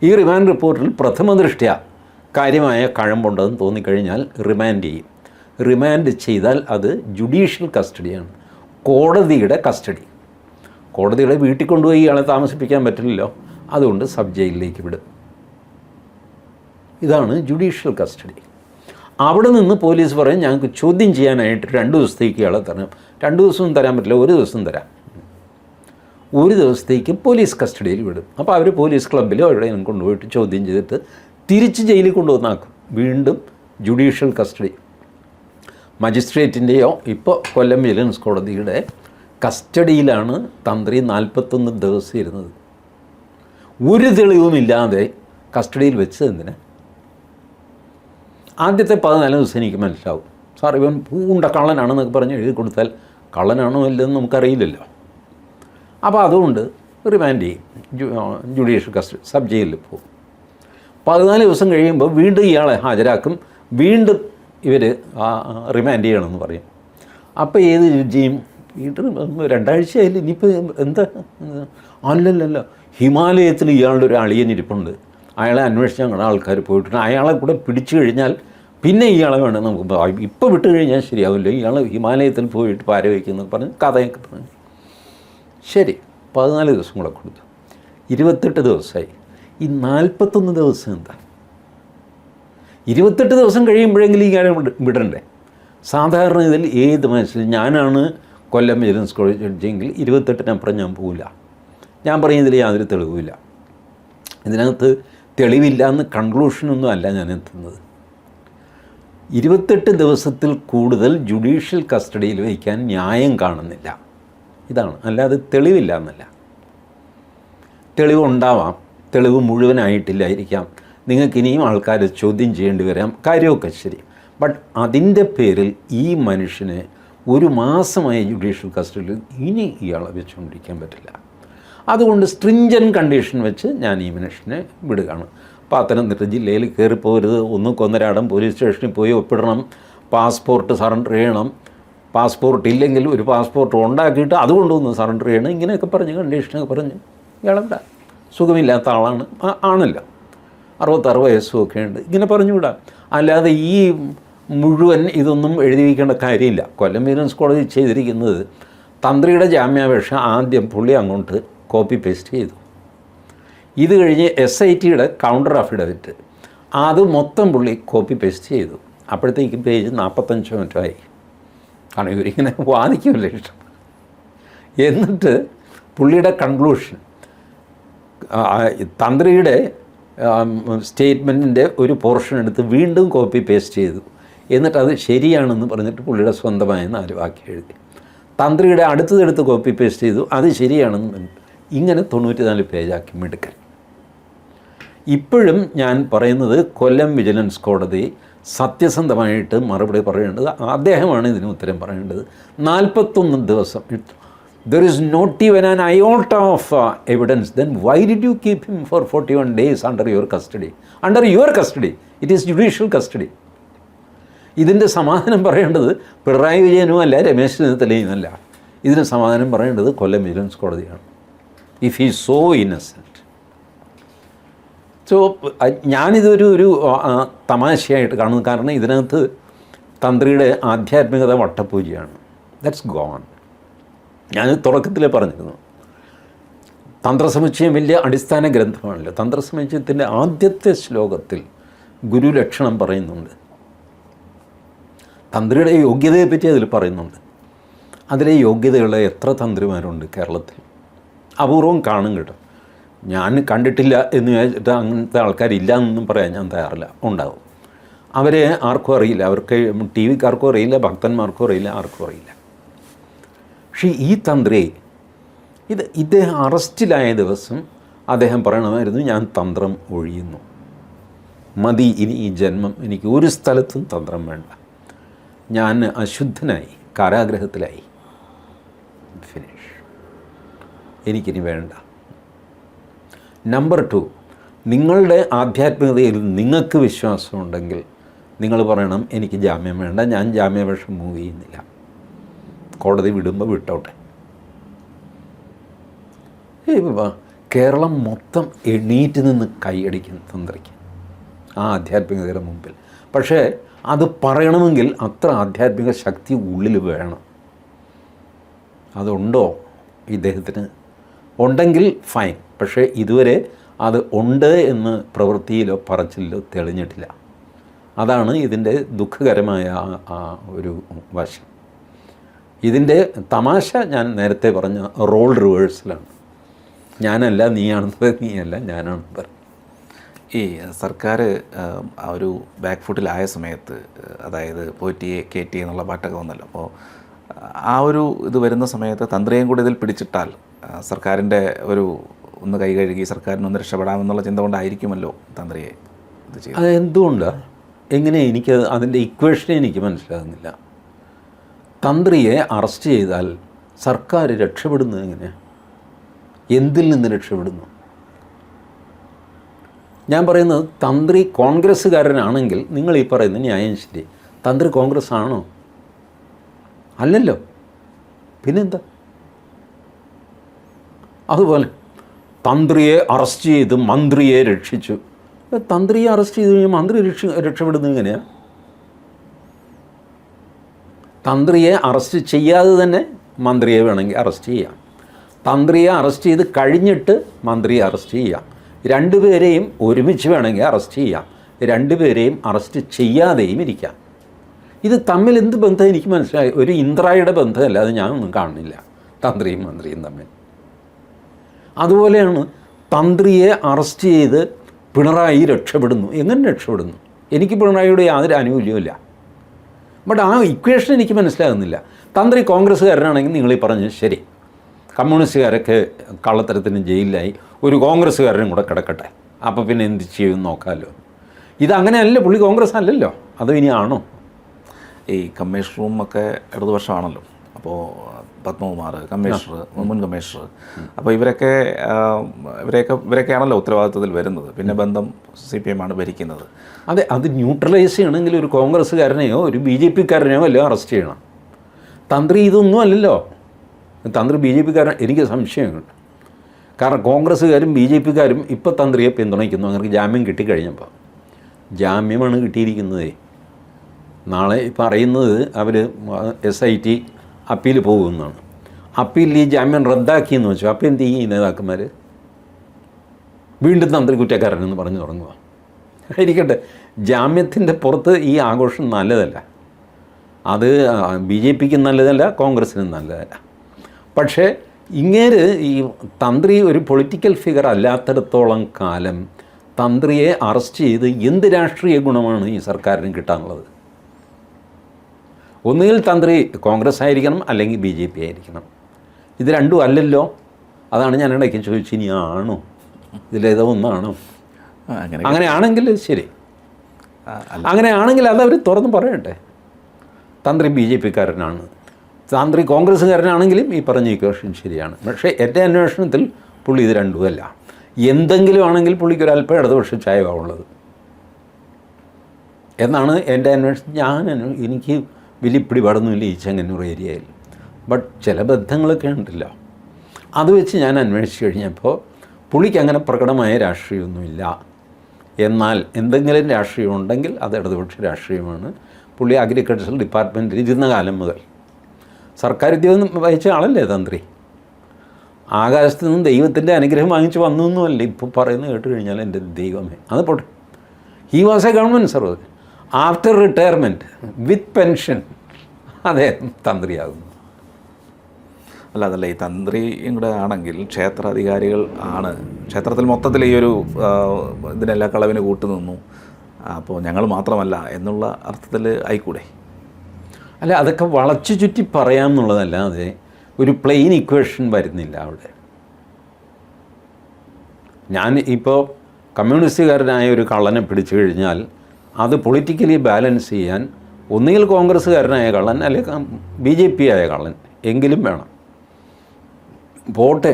ഈ റിമാൻഡ് റിപ്പോർട്ടിൽ പ്രഥമ ദൃഷ്ട്യാ കാര്യമായ കഴമ്പുണ്ടെന്ന് തോന്നിക്കഴിഞ്ഞാൽ റിമാൻഡ് ചെയ്യും. റിമാൻഡ് ചെയ്താൽ അത് ജുഡീഷ്യൽ കസ്റ്റഡിയാണ്, കോടതിയുടെ കസ്റ്റഡി. കോടതിയുടെ വീട്ടിൽ കൊണ്ടുപോയി ഇയാളെ താമസിപ്പിക്കാൻ പറ്റില്ലല്ലോ, അതുകൊണ്ട് സബ് ജയിലിലേക്ക് വിടും. ഇതാണ് ജുഡീഷ്യൽ കസ്റ്റഡി. അവിടെ നിന്ന് പോലീസ് പറയും ഞങ്ങൾക്ക് ചോദ്യം ചെയ്യാനായിട്ട് 2 ദിവസത്തേക്ക് ഇയാളെ തരാം. 2 ദിവസവും തരാൻ പറ്റില്ല, 1 ദിവസം തരാം. 1 ദിവസത്തേക്ക് പോലീസ് കസ്റ്റഡിയിൽ വിടും. അപ്പോൾ അവർ പോലീസ് ക്ലബ്ബിലോ എവിടെയും കൊണ്ടുപോയിട്ട് ചോദ്യം ചെയ്തിട്ട് തിരിച്ച് ജയിലിൽ കൊണ്ടുവന്നാക്കും. വീണ്ടും ജുഡീഷ്യൽ കസ്റ്റഡി. മജിസ്ട്രേറ്റിൻ്റെയോ ഇപ്പോൾ കൊല്ലം വിജിലൻസ് കോടതിയുടെ കസ്റ്റഡിയിലാണ് തന്ത്രി 41 ദിവസം ഇരുന്നത്. ഒരു തെളിവുമില്ലാതെ കസ്റ്റഡിയിൽ വെച്ചത് എന്തിനാ? ആദ്യത്തെ 14 ദിവസം എനിക്ക് മനസ്സിലാവും, സാർ ഇവൻ പൂണ്ട കള്ളനാണെന്നൊക്കെ പറഞ്ഞ് എഴുതി കൊടുത്താൽ കള്ളനാണോ ഇല്ലെന്ന് നമുക്കറിയില്ലല്ലോ. അപ്പോൾ അതുകൊണ്ട് റിമാൻഡ് ചെയ്യും, ജുഡീഷ്യൽ കസ്റ്റഡി, സബ് ജയിലിൽ പോകും. 14 ദിവസം കഴിയുമ്പോൾ വീണ്ടും ഇയാളെ ഹാജരാക്കും, വീണ്ടും ഇവർ റിമാൻഡ് ചെയ്യണമെന്ന് പറയും. അപ്പോൾ ഏത് ജഡ്ജിയും വീണ്ടും 2 ആഴ്ചയായില്ല, ഇനിയിപ്പോൾ എന്താ? അല്ലല്ലല്ല, ഹിമാലയത്തിൽ ഇയാളുടെ ഒരു അളിയനിരിപ്പുണ്ട്, അയാളെ അന്വേഷിച്ച് ഞങ്ങളുടെ ആൾക്കാർ പോയിട്ടുണ്ട്, അയാളെ കൂടെ പിടിച്ചു കഴിഞ്ഞാൽ പിന്നെ ഇയാളെ വേണം നമുക്ക്, ഇപ്പോൾ വിട്ട് കഴിഞ്ഞാൽ ശരിയാവില്ല, ഇയാൾ ഹിമാലയത്തിൽ പോയിട്ട് പാര വയ്ക്കുന്നൊക്കെ പറഞ്ഞ് കഥയൊക്കെ പറഞ്ഞു. ശരി, 14 ദിവസം കൂടെ കൊടുത്തു, 28 ദിവസമായി. ഈ 41 ദിവസം എന്താ? 28 ദിവസം കഴിയുമ്പോഴെങ്കിലും ഇയാളെ വിടണ്ടേ? സാധാരണ ഇതിൽ ഏത് മനസ്സിലും ഞാനാണ് കൊല്ലം വിജിലൻസ് കോടതി ജഡ്ജിയെങ്കിൽ 28-നപ്പുറം ഞാൻ പോവില്ല. ഞാൻ പറയുന്നതിൽ യാതൊരു തെളിവുമില്ല. ഇതിനകത്ത് തെളിവില്ല എന്ന് കൺക്ലൂഷനൊന്നും അല്ല ഞാൻ എത്തുന്നത്. 28 ദിവസത്തിൽ കൂടുതൽ ജുഡീഷ്യൽ കസ്റ്റഡിയിൽ വയ്ക്കാൻ ന്യായം കാണുന്നില്ല, ഇതാണ്. അല്ലാതെ തെളിവില്ല എന്നല്ല. തെളിവുണ്ടാവാം, തെളിവ് മുഴുവനായിട്ടില്ലായിരിക്കാം, നിങ്ങൾക്ക് ഇനിയും ആൾക്കാരെ ചോദ്യം ചെയ്യേണ്ടി വരാം, കാര്യമൊക്കെ ശരി. ബട്ട് അതിൻ്റെ പേരിൽ ഈ മനുഷ്യനെ 1 മാസമായി ജുഡീഷ്യൽ കസ്റ്റഡിയിൽ ഇനി ഇയാളെ വെച്ചുകൊണ്ടിരിക്കാൻ പറ്റില്ല. അതുകൊണ്ട് സ്ട്രിഞ്ചൻ കണ്ടീഷൻ വെച്ച് ഞാൻ ഈ മനുഷ്യനെ വിടുകയാണ്. പത്തനംതിട്ട ജില്ലയിൽ കയറിപ്പോരുത്, ഒന്നുകൊന്നരാടം പോലീസ് സ്റ്റേഷനിൽ പോയി ഒപ്പിടണം, പാസ്പോർട്ട് സറണ്ടർ ചെയ്യണം, പാസ്പോർട്ട് ഇല്ലെങ്കിൽ ഒരു പാസ്പോർട്ട് ഉണ്ടാക്കിയിട്ട് അതുകൊണ്ടൊന്ന് സറണ്ടർ ചെയ്യണം, ഇങ്ങനെയൊക്കെ പറഞ്ഞ് കണ്ടീഷനൊക്കെ പറഞ്ഞ് ഇയാളെവിടെ സുഖമില്ലാത്ത ആളാണ്, ആണല്ലോ, 66 വയസ്സും ഒക്കെ ഉണ്ട്, ഇങ്ങനെ പറഞ്ഞു വിടാം. അല്ലാതെ ഈ മുഴുവൻ ഇതൊന്നും എഴുതി വയ്ക്കേണ്ട കാര്യമില്ല. കൊല്ലം വിജിലൻസ് കോടതി ചെയ്തിരിക്കുന്നത് തന്ത്രിയുടെ ജാമ്യാപേക്ഷ ആദ്യം പുള്ളി അങ്ങോട്ട് കോപ്പി പേസ്റ്റ് ചെയ്തു. ഇത് കഴിഞ്ഞ് SITയുടെ കൗണ്ടർ അഫിഡവിറ്റ് അത് മൊത്തം പുള്ളി കോപ്പി പേസ്റ്റ് ചെയ്തു. അപ്പോഴത്തേക്ക് പേജ് 45 മിനിറ്റായി. കാരണം ഇവരിങ്ങനെ വാദിക്കുമല്ലോ ഇഷ്ടം. എന്നിട്ട് പുള്ളിയുടെ കൺക്ലൂഷൻ തന്ത്രിയുടെ സ്റ്റേറ്റ്മെൻറ്റിൻ്റെ ഒരു പോർഷൻ എടുത്ത് വീണ്ടും കോപ്പി പേസ്റ്റ് ചെയ്തു. എന്നിട്ട് അത് ശരിയാണെന്ന് പറഞ്ഞിട്ട് പുള്ളിയുടെ സ്വന്തമായ 4 വാക്യം എഴുതി. തന്ത്രിയുടെ അടുത്തതെടുത്ത് കോപ്പി പേസ്റ്റ് ചെയ്തു, അത് ശരിയാണെന്ന്. ഇങ്ങനെ 94 പേജാക്കി മിടുക്കൽ. ഇപ്പോഴും ഞാൻ പറയുന്നത് കൊല്ലം വിജിലൻസ് കോടതി സത്യസന്ധമായിട്ട് മറുപടി പറയേണ്ടത് അദ്ദേഹമാണ്, ഇതിന് ഉത്തരം പറയേണ്ടത്. 41 ദിവസം, there is not even an iota of evidence, then why did you keep him for 41 days under your custody? Under your custody, it is judicial custody. ഇതിൻ്റെ സമാധാനം പറയേണ്ടത് പിണറായി വിജയനും അല്ല, രമേശ് ചെന്നിത്തലയും അല്ല. ഇതിന് സമാധാനം പറയേണ്ടത് കൊല്ലം വിജിലൻസ് കോടതിയാണ്. If he so innocent. So ഞാനിതൊരു തമാശയായിട്ട് കാണുന്നു. കാരണം ഇതിനകത്ത് തന്ത്രിയുടെ ആധ്യാത്മികത വട്ടപൂജയാണ്. That's gone. ഞാൻ തുടക്കത്തിലേ പറഞ്ഞിരുന്നു, തന്ത്രസമുച്ചയം വലിയ അടിസ്ഥാന ഗ്രന്ഥമാണല്ലോ. തന്ത്രസമുച്ചയത്തിൻ്റെ ആദ്യത്തെ ശ്ലോകത്തിൽ ഗുരുലക്ഷണം പറയുന്നുണ്ട്, തന്ത്രിയുടെ യോഗ്യതയെപ്പറ്റി അതിൽ പറയുന്നുണ്ട്. അതിലെ യോഗ്യതയുള്ള എത്ര തന്ത്രിമാരുണ്ട് കേരളത്തിൽ? അപൂർവം കാണും കേട്ടോ. ഞാൻ കണ്ടിട്ടില്ല എന്ന് വിചാരിച്ചിട്ട് അങ്ങനത്തെ ആൾക്കാരില്ല എന്നൊന്നും പറയാൻ ഞാൻ തയ്യാറില്ല. ഉണ്ടാവും. അവരെ ആർക്കും അറിയില്ല, അവർക്ക് ടി വിക്കാർക്കും അറിയില്ല, ഭക്തന്മാർക്കും അറിയില്ല, ആർക്കും അറിയില്ല. പക്ഷേ ഈ തന്ത്രി ഇദ്ദേഹം അറസ്റ്റിലായ ദിവസം അദ്ദേഹം പറയണമായിരുന്നു, ഞാൻ തന്ത്രം ഒഴിയുന്നു, മതി, ഇനി ഈ ജന്മം എനിക്ക് ഒരു സ്ഥലത്തും തന്ത്രം വേണ്ട, ഞാൻ അശുദ്ധനായി, കാരാഗ്രഹത്തിലായി, ഫിനിഷ്, എനിക്കിനി വേണ്ട. നമ്പർ 2, നിങ്ങളുടെ ആധ്യാത്മികതയിൽ നിങ്ങൾക്ക് വിശ്വാസമുണ്ടെങ്കിൽ നിങ്ങൾ പറയണം, എനിക്ക് ജാമ്യം വേണ്ട, ഞാൻ ജാമ്യാപേക്ഷ മൂവ് ചെയ്യുന്നില്ല, കോടതി വിടുമ്പോൾ വിട്ടോട്ടെ. കേരളം മൊത്തം എണീറ്റ് നിന്ന് കൈയടിക്കും തന്ത്രിക്ക് ആ ആധ്യാത്മികതയുടെ മുമ്പിൽ. പക്ഷേ അത് പറയണമെങ്കിൽ അത്ര ആധ്യാത്മിക ശക്തി ഉള്ളിൽ വേണം. അതുണ്ടോ ഇദ്ദേഹത്തിന്? ഉണ്ടെങ്കിൽ ഫൈൻ. പക്ഷേ ഇതുവരെ അത് ഉണ്ട് എന്ന് പ്രവൃത്തിയിലോ പറച്ചിലോ തെളിഞ്ഞിട്ടില്ല. അതാണ് ഇതിൻ്റെ ദുഃഖകരമായ ആ ഒരു വശം. ഇതിൻ്റെ തമാശ ഞാൻ നേരത്തെ പറഞ്ഞ റോൾ റിവേഴ്സലാണ്. ഞാനല്ല നീയാണെന്ന്, നീയല്ല ഞാനാണെന്ന് പറയും. ഈ സർക്കാർ ആ ഒരു ബാക്ക് ഫുട്ടിലായ സമയത്ത്, അതായത് പോറ്റിയെ കയറ്റി എന്നുള്ള പാട്ടൊക്കെ വന്നല്ലോ, അപ്പോൾ ആ ഒരു ഇത് വരുന്ന സമയത്ത് തന്ത്രിയും കൂടി ഇതിൽ പിടിച്ചിട്ടാൽ സർക്കാരിൻ്റെ ഒരു ഒന്ന് കൈ കഴുകി സർക്കാരിനൊന്ന് രക്ഷപ്പെടാമെന്നുള്ള ചിന്ത കൊണ്ടായിരിക്കുമല്ലോ തന്ത്രിയെ ഇത് ചെയ്തത്. അതെന്തുകൊണ്ടാണ്, എങ്ങനെ, എനിക്ക് അതിൻ്റെ ഇക്വേഷനെ എനിക്ക് മനസ്സിലാകുന്നില്ല. തന്ത്രിയെ അറസ്റ്റ് ചെയ്താൽ സർക്കാർ രക്ഷപ്പെടുന്നത് എങ്ങനെയാണ്? എന്തിൽ നിന്ന് രക്ഷപ്പെടുന്നു? ഞാൻ പറയുന്നത്, തന്ത്രി കോൺഗ്രസ്സുകാരനാണെങ്കിൽ നിങ്ങൾ ഈ പറയുന്ന ന്യായം ശരി. തന്ത്രി കോൺഗ്രസ് ആണോ? അല്ലല്ലോ, പിന്നെന്താ? അതുപോലെ തന്ത്രിയെ അറസ്റ്റ് ചെയ്ത് മന്ത്രിയെ രക്ഷിച്ചു. തന്ത്രിയെ അറസ്റ്റ് ചെയ്ത് കഴിഞ്ഞാൽ മന്ത്രി രക്ഷപ്പെടുന്നത് എങ്ങനെയാണ്? തന്ത്രിയെ അറസ്റ്റ് ചെയ്യാതെ തന്നെ മന്ത്രിയെ വേണമെങ്കിൽ അറസ്റ്റ് ചെയ്യാം. തന്ത്രിയെ അറസ്റ്റ് ചെയ്ത് കഴിഞ്ഞിട്ട് മന്ത്രിയെ അറസ്റ്റ് ചെയ്യാം. രണ്ടുപേരെയും ഒരുമിച്ച് വേണമെങ്കിൽ അറസ്റ്റ് ചെയ്യാം. രണ്ടുപേരെയും അറസ്റ്റ് ചെയ്യാതെയും ഇരിക്കാം. ഇത് തമ്മിൽ എന്ത് ബന്ധം എനിക്ക് മനസ്സിലായി. ഒരു ഇന്ദ്രായുടെ ബന്ധമല്ല, അത് ഞാനൊന്നും കാണുന്നില്ല തന്ത്രിയും മന്ത്രിയും തമ്മിൽ. അതുപോലെയാണ് തന്ത്രിയെ അറസ്റ്റ് ചെയ്ത് പിണറായി രക്ഷപ്പെടുന്നു. എങ്ങനെ രക്ഷപ്പെടുന്നു? എനിക്ക് പിണറായിയുടെ യാതൊരു ആനുകൂല്യമില്ല. ബട്ട് ആ ഇക്വേഷൻ എനിക്ക് മനസ്സിലാകുന്നില്ല. തന്ത്രി കോൺഗ്രസ്സുകാരനാണെങ്കിൽ നിങ്ങളീ പറഞ്ഞത് ശരി, കമ്മ്യൂണിസ്റ്റുകാരൊക്കെ കള്ളത്തരത്തിന് ജയിലിലായി, ഒരു കോൺഗ്രസ്സുകാരനും കൂടെ കിടക്കട്ടെ, അപ്പോൾ പിന്നെ എന്ത് ചെയ്യുമെന്ന് നോക്കാമല്ലോ. ഇതങ്ങനെയല്ല, പുള്ളി കോൺഗ്രസ് അല്ലല്ലോ. അതോ ഇനി ആണോ? ഈ കമ്മീഷണറും ഒക്കെ ഇടതുപക്ഷമാണല്ലോ. അപ്പോൾ പത്മകുമാർ കമ്മീഷണർ, മുൻ കമ്മീഷണർ, അപ്പോൾ ഇവരെയൊക്കെയാണല്ലോ ഉത്തരവാദിത്വത്തിൽ വരുന്നത്. പിന്നെ ബന്ധം CPM ആണ് ഭരിക്കുന്നത്. അതെ, അത് ന്യൂട്രലൈസ് ചെയ്യണമെങ്കിൽ ഒരു കോൺഗ്രസ്സുകാരനെയോ ഒരു BJP-കാരനെയോ എല്ലാം അറസ്റ്റ് ചെയ്യണം. തന്ത്രി ഇതൊന്നും അല്ലല്ലോ. തന്ത്രി BJP-കാരൻ, എനിക്ക് സംശയമുണ്ട്. കാരണം കോൺഗ്രസ്സുകാരും BJP-കാരും ഇപ്പോൾ തന്ത്രിയെ പിന്തുണയ്ക്കുന്നു. അവർക്ക് ജാമ്യം കിട്ടിക്കഴിഞ്ഞപ്പോൾ, ജാമ്യമാണ് കിട്ടിയിരിക്കുന്നതേ. നാളെ പറയുന്നത് അവർ SIT അപ്പീൽ പോകുമെന്നാണ്. അപ്പീലിൽ ഈ ജാമ്യം റദ്ദാക്കിയെന്ന് വെച്ചു. അപ്പോൾ എന്ത് ചെയ്യും ഈ നേതാക്കന്മാർ? വീണ്ടും തന്ത്രി കുറ്റക്കാരനെന്ന് പറഞ്ഞു തുടങ്ങുക. ഇരിക്കട്ടെ, ജാമ്യത്തിൻ്റെ പുറത്ത് ഈ ആഘോഷം നല്ലതല്ല. അത് BJP-ക്കും നല്ലതല്ല, കോൺഗ്രസ്സിനും നല്ലതല്ല. പക്ഷേ ഇങ്ങേര് ഈ തന്ത്രി ഒരു പൊളിറ്റിക്കൽ ഫിഗർ അല്ലാത്തിടത്തോളം കാലം തന്ത്രിയെ അറസ്റ്റ് ചെയ്ത് എന്ത് രാഷ്ട്രീയ ഗുണമാണ് ഈ സർക്കാരിന് കിട്ടാനുള്ളത്? ഒന്നുകിൽ തന്ത്രി കോൺഗ്രസ് ആയിരിക്കണം, അല്ലെങ്കിൽ BJP ആയിരിക്കണം. ഇത് രണ്ടും അല്ലല്ലോ. അതാണ് ഞാൻ ഇടയ്ക്ക് ചോദിച്ചു, ഇനി ആണോ? ഇതിലേതോ ഒന്നാണോ? അങ്ങനെയാണെങ്കിൽ ശരി. അങ്ങനെയാണെങ്കിൽ അതവർ തുറന്ന് പറയട്ടെ. തന്ത്രി BJP-കാരനാണ്, തന്ത്രി കോൺഗ്രസ്സുകാരനാണെങ്കിലും ഈ പറഞ്ഞ ഇക്വേഷൻ ശരിയാണ്. പക്ഷേ എൻ്റെ അന്വേഷണത്തിൽ പുള്ളി ഇത് രണ്ടുമല്ല. എന്തെങ്കിലും ആണെങ്കിൽ പുള്ളിക്ക് ഒരല്പം ഇടതുപക്ഷ ചായവാണുള്ളത് എന്നാണ് എൻ്റെ അന്വേഷണം. എനിക്ക് വലിയ പിടിപാടൊന്നുമില്ല ഈ ചെങ്ങന്നൂർ ഏരിയയിൽ. ബട്ട് ചില ബന്ധങ്ങളൊക്കെ ഉണ്ടല്ലോ, അത് വെച്ച് ഞാൻ അന്വേഷിച്ച് കഴിഞ്ഞപ്പോൾ പുള്ളിക്ക് അങ്ങനെ പ്രകടമായ രാഷ്ട്രീയമൊന്നുമില്ല. എന്നാൽ എന്തെങ്കിലും രാഷ്ട്രീയം ഉണ്ടെങ്കിൽ അത് ഇടതുപക്ഷ രാഷ്ട്രീയമാണ്. പുള്ളി അഗ്രികൾച്ചറൽ ഡിപ്പാർട്ട്മെൻറ്റിൽ ഇരുന്ന കാലം മുതൽ സർക്കാർ ഉദ്യോഗം വഹിച്ച ആളല്ലേ തന്ത്രി. ആകാശത്ത് നിന്നും ദൈവത്തിൻ്റെ അനുഗ്രഹം വാങ്ങിച്ച് വന്നൊന്നുമല്ല ഇപ്പോൾ പറയുന്നത് കേട്ട് കഴിഞ്ഞാൽ എൻ്റെ ദൈവമേ. അത് പോട്ടെ, he was A government service. After retirement with pension അദ്ദേഹം തന്ത്രിയാകുന്നു. അതല്ല, ഈ തന്ത്രിയും കൂടെ ആണെങ്കിൽ ക്ഷേത്രാധികാരികൾ ആണ്, ക്ഷേത്രത്തിൽ മൊത്തത്തിൽ ഈ ഒരു ഇതിനെല്ലാം കളവിന് കൂട്ടുനിന്നു, അപ്പോൾ ഞങ്ങൾ മാത്രമല്ല എന്നുള്ള അർത്ഥത്തിൽ ആയിക്കൂടെ? അല്ല, അതൊക്കെ വളച്ചു ചുറ്റി പറയാമെന്നുള്ളതല്ലാതെ ഒരു പ്ലെയിൻ ഇക്വേഷൻ വരുന്നില്ല അവിടെ. ഞാൻ ഇപ്പോൾ കമ്മ്യൂണിസ്റ്റുകാരനായ ഒരു കള്ളനെ പിടിച്ചു കഴിഞ്ഞാൽ അത് പൊളിറ്റിക്കലി ബാലൻസ് ചെയ്യാൻ ഒന്നുകിൽ കോൺഗ്രസ്സുകാരനായ കള്ളൻ അല്ലെങ്കിൽ BJP ആയ കള്ളൻ എങ്കിലും വേണം. പോട്ടെ,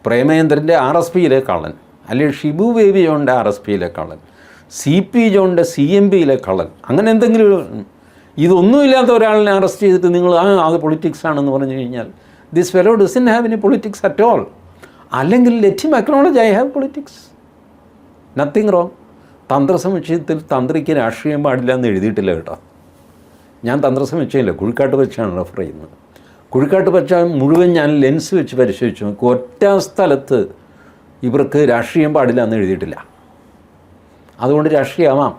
പ്രേമേന്ദ്രൻ്റെ RSPയിലെ കള്ളൻ, അല്ലെങ്കിൽ ഷിബു ബേബി ജോണിൻ്റെ RSPയിലെ കള്ളൻ, CP ജോണിൻ്റെ CMPയിലെ കള്ളൻ, അങ്ങനെ എന്തെങ്കിലും. ഇതൊന്നുമില്ലാത്ത ഒരാളിനെ അറസ്റ്റ് ചെയ്തിട്ട് നിങ്ങൾ അത് പൊളിറ്റിക്സ് ആണെന്ന് പറഞ്ഞു കഴിഞ്ഞാൽ this fellow doesn't have any politics at all. അല്ലെങ്കിൽ let him acknowledge I have politics, nothing wrong. തന്ത്രസമുച്ചയത്തിൽ തന്ത്രിക്ക് രാഷ്ട്രീയം പാടില്ല എന്ന് എഴുതിയിട്ടില്ല കേട്ടോ. ഞാൻ തന്ത്രസമുച്ചയമില്ല, കുഴിക്കാട്ട് വെച്ചാണ് റെഫർ ചെയ്യുന്നത്. കുഴിക്കാട്ട് പച്ച മുഴുവൻ ഞാൻ ലെൻസ് വെച്ച് പരിശോധിച്ചു നോക്കി, ഒറ്റ സ്ഥലത്ത് ഇവർക്ക് രാഷ്ട്രീയം പാടില്ല എന്ന് എഴുതിയിട്ടില്ല. അതുകൊണ്ട് രാഷ്ട്രീയമാവാം,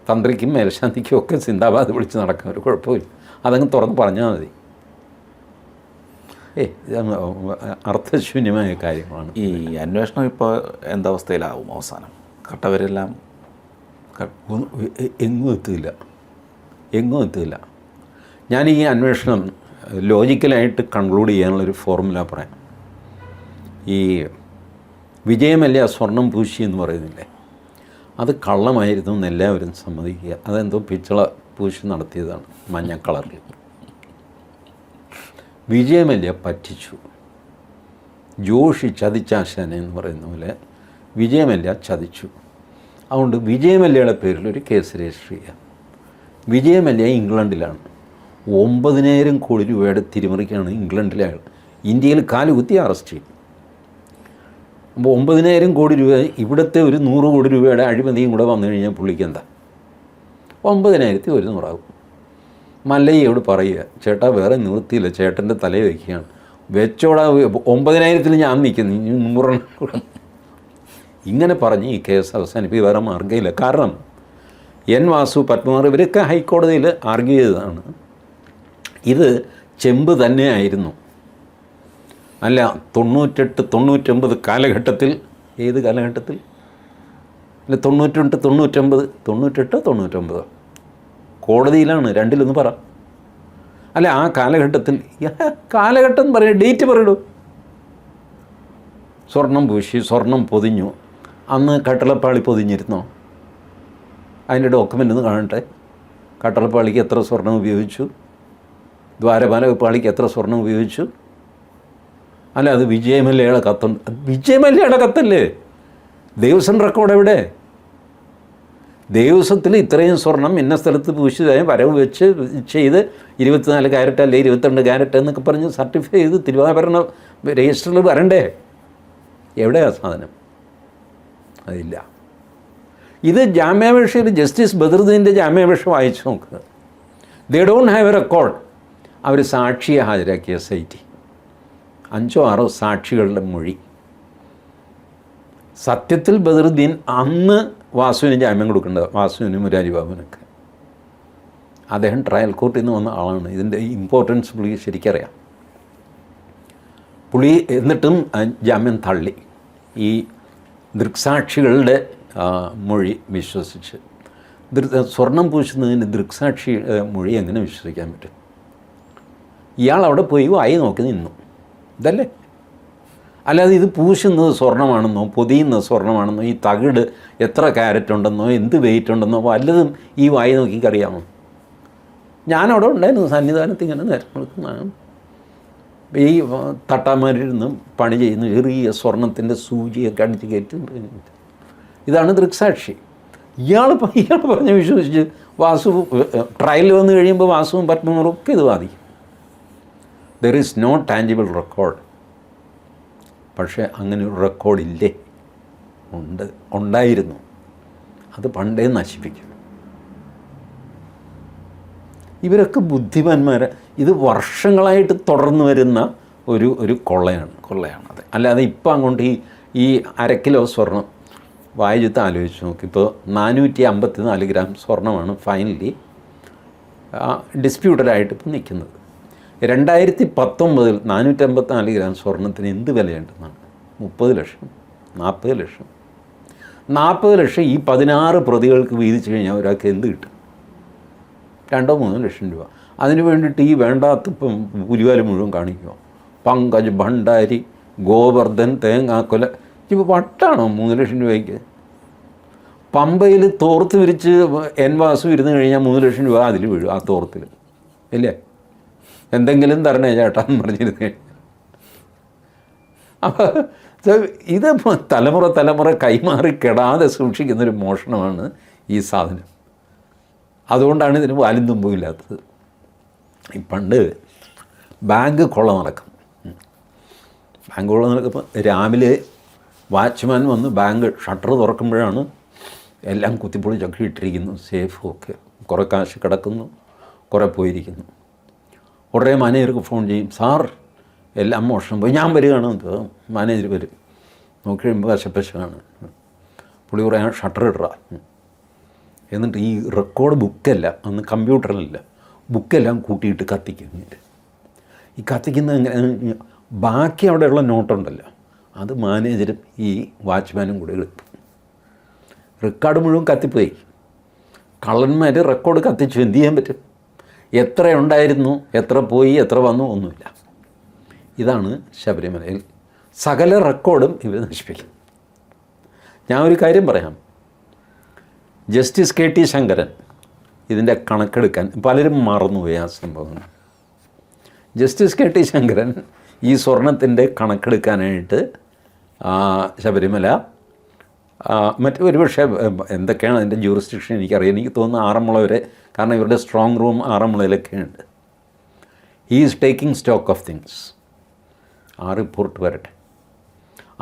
തന്ത്രിക്കും മേൽശാന്തിക്കും ഒക്കെ സിന്ദാബാദ് വിളിച്ച് നടക്കാൻ ഒരു കുഴപ്പമില്ല, അതങ്ങ് തുറന്ന് പറഞ്ഞാൽ മതി. അർത്ഥശൂന്യമായ കാര്യമാണ്. ഈ അന്വേഷണം ഇപ്പോൾ എന്തവസ്ഥയിലാവും അവസാനം? കട്ടവരെല്ലാം എങ്ങും എത്തില്ല. ഞാൻ ഈ അന്വേഷണം ലോജിക്കലായിട്ട് കൺക്ലൂഡ് ചെയ്യാനുള്ളൊരു ഫോർമുല പറയാം. ഈ വിജയമല്ല സ്വർണം പൂശി എന്ന് പറയുന്നില്ലേ, അത് കള്ളമായിരുന്നു എന്ന് എല്ലാവരും സമ്മതിക്കുക. അതെന്തോ പിച്ചള പൂശി നടത്തിയതാണ് മഞ്ഞ കളറിൽ. വിജയമല്യ പറ്റിച്ചു, ജോഷി ചതിച്ചാശാന എന്ന് പറയുന്ന പോലെ വിജയമല്യ ചതിച്ചു. അതുകൊണ്ട് വിജയമല്യയുടെ പേരിൽ ഒരു കേസ് രജിസ്റ്റർ ചെയ്യാം. വിജയമല്യ ഇംഗ്ലണ്ടിലാണ്, 9,000 കോടി രൂപയുടെ തിരിമറിക്കാണ് ഇംഗ്ലണ്ടിലെ ആൾ. ഇന്ത്യയിൽ കാലുകുത്തി അറസ്റ്റ് ചെയ്യും. അപ്പോൾ 9,000 കോടി രൂപ, ഇവിടുത്തെ ഒരു 100 കോടി രൂപയുടെ അഴിമതിയും കൂടെ വന്നു കഴിഞ്ഞാൽ പുള്ളിക്ക് എന്താ 9,000 100 ആകും. മല്ലയ്യോട് പറയുക, ചേട്ടാ വേറെ നിവൃത്തിയില്ല, ചേട്ടൻ്റെ തലയിൽ വയ്ക്കുകയാണ്, വെച്ചോടാ 9,000 ഞാൻ നിൽക്കുന്നു, 100 കൂടെ. ഇങ്ങനെ പറഞ്ഞ് ഈ കേസ് അവസാനിപ്പിക്കുക, വേറെ മാർഗ്ഗമില്ല. കാരണം എൻ വാസു, പത്മകുമാർ ഇവരൊക്കെ ഹൈക്കോടതിയിൽ ആർഗ്യൂ ചെയ്തതാണ്, ഇത് ചെമ്പ് തന്നെയായിരുന്നു. അല്ല 98, 99 കാലഘട്ടത്തിൽ, ഏത് കാലഘട്ടത്തിൽ? അല്ല 98, 99 കോടതിയിലാണ്, രണ്ടിലൊന്ന് പറ. അല്ല ആ കാലഘട്ടത്തിൽ, കാലഘട്ടം പറയൂ, ഡേറ്റ് പറയൂ. സ്വർണം പൂശി, സ്വർണം പൊതിഞ്ഞു. അന്ന് കട്ടളപ്പാളി പൊതിഞ്ഞിരുന്നോ? അതിൻ്റെ ഡോക്യുമെൻ്റ് ഒന്ന് കാണട്ടെ. കട്ടളപ്പാളിക്ക് എത്ര സ്വർണം ഉപയോഗിച്ചു, ദ്വാരപാലകപ്പാളിക്ക് എത്ര സ്വർണം ഉപയോഗിച്ചു? അല്ല അത് വിജയമല്യയുടെ കത്തുണ്ട്. വിജയമല്യയുടെ കത്തല്ലേ? ദേവസ്വം റെക്കോർഡ് എവിടെ? ദേവസ്വത്തിൽ ഇത്രയും സ്വർണം ഇന്ന സ്ഥലത്ത് പൂശിയതായി വരവ് വെച്ച് ചെയ്ത് 24 ക്യാരറ്റ് അല്ലെ 22 ക്യാരറ്റ് എന്നൊക്കെ പറഞ്ഞ് സർട്ടിഫൈ ചെയ്ത് തിരുവാഭരണ രജിസ്റ്ററിൽ വരണ്ടേ? എവിടെയാ സാധനം? അതില്ല. ഇത് ജാമ്യാപേക്ഷയിൽ ജസ്റ്റിസ് ബദറുദ്ദീൻ്റെ ജാമ്യാപേക്ഷ വായിച്ചു നോക്കുക. They don't have a record. അവർ സാക്ഷിയെ ഹാജരാക്കിയ SIT 5 or 6 സാക്ഷികളുടെ മൊഴി. സത്യത്തിൽ ബദറുദ്ദീൻ അന്ന് വാസുവിന് ജാമ്യം കൊടുക്കേണ്ടത്, വാസുവിനും മുരാരി ബാബുവിനൊക്കെ. അദ്ദേഹം ട്രയൽ കോർട്ടിൽ നിന്ന് വന്ന ആളാണ്. ഇതിൻ്റെ ഇമ്പോർട്ടൻസ് പുള്ളി ശരിക്കറിയാം. പുള്ളി എന്നിട്ടും ജാമ്യം തള്ളി. ഈ ദൃക്സാക്ഷികളുടെ മൊഴി വിശ്വസിച്ച്. സ്വർണം പൂശുന്നതിന് ദൃക്സാക്ഷി മൊഴി എങ്ങനെ വിശ്വസിക്കാൻ പറ്റും? ഇയാൾ അവിടെ പോയി വായി നോക്കി നിന്നു, ഇതല്ലേ? അല്ലാതെ ഇത് പൂശുന്നത് സ്വർണ്ണമാണെന്നോ പൊതിയുന്നത് സ്വർണ്ണമാണെന്നോ ഈ തകിട് എത്ര ക്യാരറ്റ് ഉണ്ടെന്നോ എന്ത് വെയിറ്റ് ഉണ്ടെന്നോ വല്ലതും ഈ വായി നോക്കിക്കറിയാമോ? ഞാനവിടെ ഉണ്ടായിരുന്നു സന്നിധാനത്ത്, ഇങ്ങനെ നേരം കൊടുക്കുന്നതാണ്. ഈ തട്ടാമാരിരുന്ന് പണി ചെയ്യുന്നു, ചെറിയ സ്വർണത്തിൻ്റെ സൂചിയൊക്കെ അടിച്ച് കയറ്റും. ഇതാണ് ദൃക്സാക്ഷി. ഇയാൾ പറഞ്ഞ് വിശ്വസിച്ച് വാസു ട്രയൽ വന്നു കഴിയുമ്പോൾ വാസുവും പത്മകുമാറും ഒക്കെ ഇത് വാദിക്കും. There is no tangible record. പക്ഷേ അങ്ങനെ ഒരു റെക്കോർഡില്ലേ? ഉണ്ടായിരുന്നു. അത് പണ്ടേ നശിപ്പിക്കും. ഇവരൊക്കെ ബുദ്ധിമാന്മാരെ. ഇത് വർഷങ്ങളായിട്ട് തുടർന്നു വരുന്ന ഒരു കൊള്ളയാണ്. അതെ. അല്ലാതെ ഇപ്പം അങ്ങോട്ട് ഈ 1/2 കിലോ സ്വർണം വായിച്ചത്ത് ആലോചിച്ച് നോക്കി. ഇപ്പോൾ 454 ഗ്രാം സ്വർണ്ണമാണ് ഫൈനലി ഡിസ്പ്യൂട്ടഡായിട്ട് ഇപ്പോൾ നിൽക്കുന്നത്. 2019 454 ഗ്രാം സ്വർണത്തിന് എന്ത് വിലയുണ്ടെന്നാണ്? 30 ലക്ഷം, 40 ലക്ഷം. 40 ലക്ഷം ഈ 16 പ്രതികൾക്ക് വീതിച്ചു കഴിഞ്ഞാൽ ഒരാൾക്ക് എന്ത് കിട്ടും? 2-3 ലക്ഷം രൂപ. അതിന് വേണ്ടിയിട്ട് ഈ വേണ്ടാത്ത പുലിവാല് മുഴുവൻ കാണിക്കുമോ? പങ്കജ് ഭണ്ഡാരി, ഗോവർദ്ധൻ, തേങ്ങാക്കൊല, ഇപ്പോൾ വട്ടാണോ 3 ലക്ഷം രൂപയ്ക്ക്? പമ്പയിൽ തോർത്ത് വിരിച്ച് എൻ വാസു ഇരുന്ന് കഴിഞ്ഞാൽ 3 ലക്ഷം രൂപ അതിൽ വീഴും, ആ തോർത്തിൽ, ഇല്ലേ? എന്തെങ്കിലും തരണേ ചേട്ടാന്ന് പറഞ്ഞിരുന്നേ. അപ്പോൾ ഇത് തലമുറ കൈമാറി കെടാതെ സൂക്ഷിക്കുന്നൊരു മോഷണമാണ് ഈ സാധനം. അതുകൊണ്ടാണ് ഇതിന് വാലും തുമ്പും ഇല്ലാത്തത്. ഈ പണ്ട് ബാങ്ക് കൊള്ള നടക്കും. ബാങ്ക് കൊള്ള നടക്കുമ്പോൾ രാവിലെ വാച്ച്മാൻ വന്ന് ബാങ്ക് ഷട്ടർ തുറക്കുമ്പോഴാണ് എല്ലാം കുത്തിപ്പൊളിച്ചൊക്കെ ഇട്ടിരിക്കുന്നു, സേഫും ഒക്കെ. കുറേ കാശ് കിടക്കുന്നു, കുറേ പോയിരിക്കുന്നു. ഉടനെ മാനേജർക്ക് ഫോൺ ചെയ്യും, സാർ എല്ലാം മോഷണം പോയി, ഞാൻ വരികയാണ്. മാനേജർ വരും, നോക്കി കഴിയുമ്പോൾ വശപ്പശാണ്. പുള്ളി പറയാൻ ഷട്ടർ ഇടറ. എന്നിട്ട് ഈ റെക്കോർഡ് ബുക്കെല്ലാം, അന്ന് കമ്പ്യൂട്ടറിലല്ല, ബുക്കെല്ലാം കൂട്ടിയിട്ട് കത്തിക്കും. ഈ കത്തിക്കുന്ന എങ്ങനെ, ബാക്കി അവിടെയുള്ള നോട്ടുണ്ടല്ലോ അത് മാനേജരും ഈ വാച്ച്മാനും കൂടെ എടുത്തു. റെക്കോർഡ് മുഴുവൻ കത്തിപ്പോയി. കള്ളന്മാർ റെക്കോർഡ് കത്തിച്ചു. എന്ത് ചെയ്യാൻ പറ്റും? എത്ര ഉണ്ടായിരുന്നു, എത്ര പോയി, എത്ര വന്നു, ഒന്നുമില്ല. ഇതാണ് ശബരിമലയിൽ സകല റെക്കോർഡും ഇവർ നശിപ്പിക്കും. ഞാൻ ഒരു കാര്യം പറയാം. ജസ്റ്റിസ് KT ശങ്കരൻ ഇതിൻ്റെ കണക്കെടുക്കാൻ, പലരും മറന്നുപോയി ആ സംഭവം. ജസ്റ്റിസ് KT ശങ്കരൻ ഈ സ്വർണത്തിൻ്റെ കണക്കെടുക്കാനായിട്ട് ശബരിമല ഒരു പക്ഷേ എന്തൊക്കെയാണ് അതിൻ്റെ ജൂറിസ്ഡിക്ഷൻ എനിക്കറിയാം. എനിക്ക് തോന്നുന്നു ആറന്മുള വരെ, കാരണം ഇവരുടെ സ്ട്രോങ് റൂം ആറന്മുളയിലൊക്കെ ഉണ്ട്. He is taking stock of things. ആ റിപ്പോർട്ട് വരട്ടെ.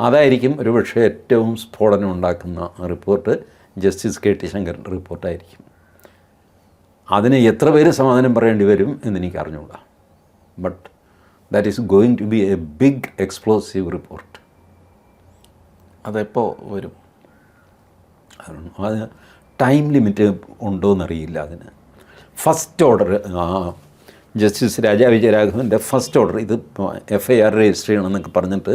അതായിരിക്കും ഒരു പക്ഷേ ഏറ്റവും സ്ഫോടനം ഉണ്ടാക്കുന്ന റിപ്പോർട്ട് ജസ്റ്റിസ് KT ശങ്കരൻ്റെ റിപ്പോർട്ടായിരിക്കും. അതിന് എത്ര പേര് സമാധാനം പറയേണ്ടി വരും എന്നെനിക്ക് അറിഞ്ഞുകൂടാ. But that is going to be a big explosive report. അതെപ്പോൾ വരും? അത് ടൈം ലിമിറ്റ് ഉണ്ടോയെന്നറിയില്ല അതിന്. ഫസ്റ്റ് ഓർഡർ, ജസ്റ്റിസ് രാജാ വിജയരാഘവൻ്റെ ഫസ്റ്റ് ഓർഡർ, ഇത് FIR രജിസ്റ്റർ ചെയ്യണമെന്നൊക്കെ പറഞ്ഞിട്ട്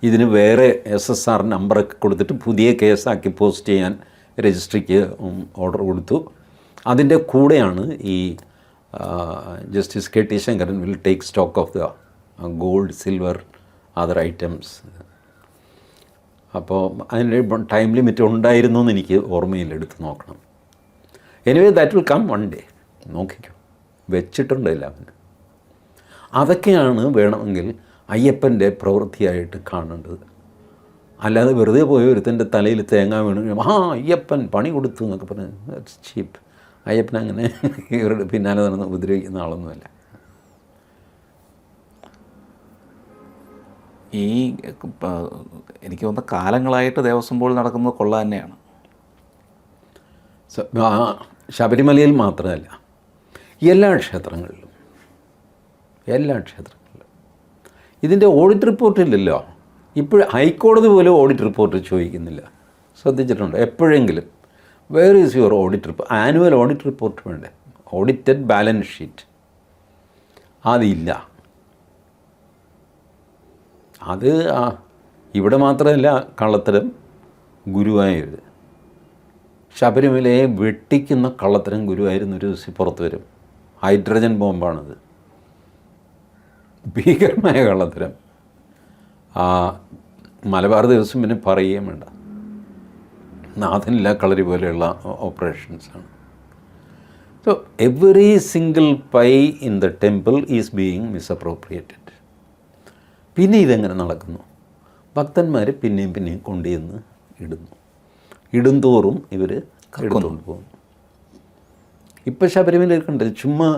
ഇതിന് വേറെ SSR നമ്പറൊക്കെ കൊടുത്തിട്ട് പുതിയ കേസാക്കി പോസ്റ്റ് ചെയ്യാൻ രജിസ്ട്രിക്ക് ഓർഡർ കൊടുത്തു. അതിൻ്റെ കൂടെയാണ് ഈ justice KT Sankaran will take stock of the gold, silver, other items. അപ്പോൾ അതിൻ്റെ ടൈം ലിമിറ്റ് ഉണ്ടായിരുന്നു എന്ന് എനിക്ക് ഓർമ്മയിൽ, എടുത്ത് നോക്കണം. Anyway that will come one day. നോക്കിക്കോ, വെച്ചിട്ടുണ്ട് എല്ലാവരും. അതൊക്കെയാണ് വേണമെങ്കിൽ അയ്യപ്പൻ്റെ പ്രവൃത്തിയായിട്ട് കാണേണ്ടത്. അല്ലാതെ വെറുതെ പോയി ഒരുത്തൻ്റെ തലയിൽ തേങ്ങ വീണ് അയ്യപ്പൻ പണി കൊടുത്തു എന്നൊക്കെ പറഞ്ഞ് ദാറ്റ്സ് ചീപ്പ്. അയ്യപ്പൻ അങ്ങനെ ഇവരുടെ പിന്നാലെ നടന്ന് ഉപദ്രവിക്കുന്ന ആളൊന്നുമല്ല. ഈ എനിക്ക് തോന്നുന്ന കാലങ്ങളായിട്ട് ദേവസ്വം ബോർഡ് നടക്കുന്നത് കൊള്ള തന്നെയാണ്. ശബരിമലയിൽ മാത്രമല്ല, എല്ലാ ക്ഷേത്രങ്ങളിലും ഇതിൻ്റെ ഓഡിറ്റ് റിപ്പോർട്ടില്ലല്ലോ. ഇപ്പോഴും ഹൈക്കോടതി പോലും ഓഡിറ്റ് റിപ്പോർട്ട് ചോദിക്കുന്നില്ല. ശ്രദ്ധിച്ചിട്ടുണ്ടോ എപ്പോഴെങ്കിലും? Where is your audit report? Annual audit report വേണ്ടേ? ഓഡിറ്റഡ് ബാലൻസ് ഷീറ്റ് അതില്ല. അത് ഇവിടെ മാത്രമല്ല, കള്ളത്തരം ഗുരുവായൂർ, ശബരിമലയെ വെട്ടിക്കുന്ന കള്ളത്തരം ഗുരുവായൂരിന്നൊരു ദിവസം പുറത്ത് വരും. ഹൈഡ്രജൻ ബോംബാണത്. ഭീകരമായ കള്ളത്തരം. മലബാർ ദിവസം പിന്നെ പറയുകയും വേണ്ട. നാഥനില്ല കളരി പോലെയുള്ള ഓപ്പറേഷൻസാണ്. So every single pie in the temple is being misappropriated. പിന്നെ ഇതെങ്ങനെ നടക്കുന്നു? ഭക്തന്മാർ പിന്നെയും കൊണ്ടുചെന്ന് ഇടുന്തോറും ഇവർ എടുത്തുകൊണ്ട് പോകുന്നു. ഇപ്പം ശബരിമലയിൽക്കുണ്ട്. ചുമ്മാ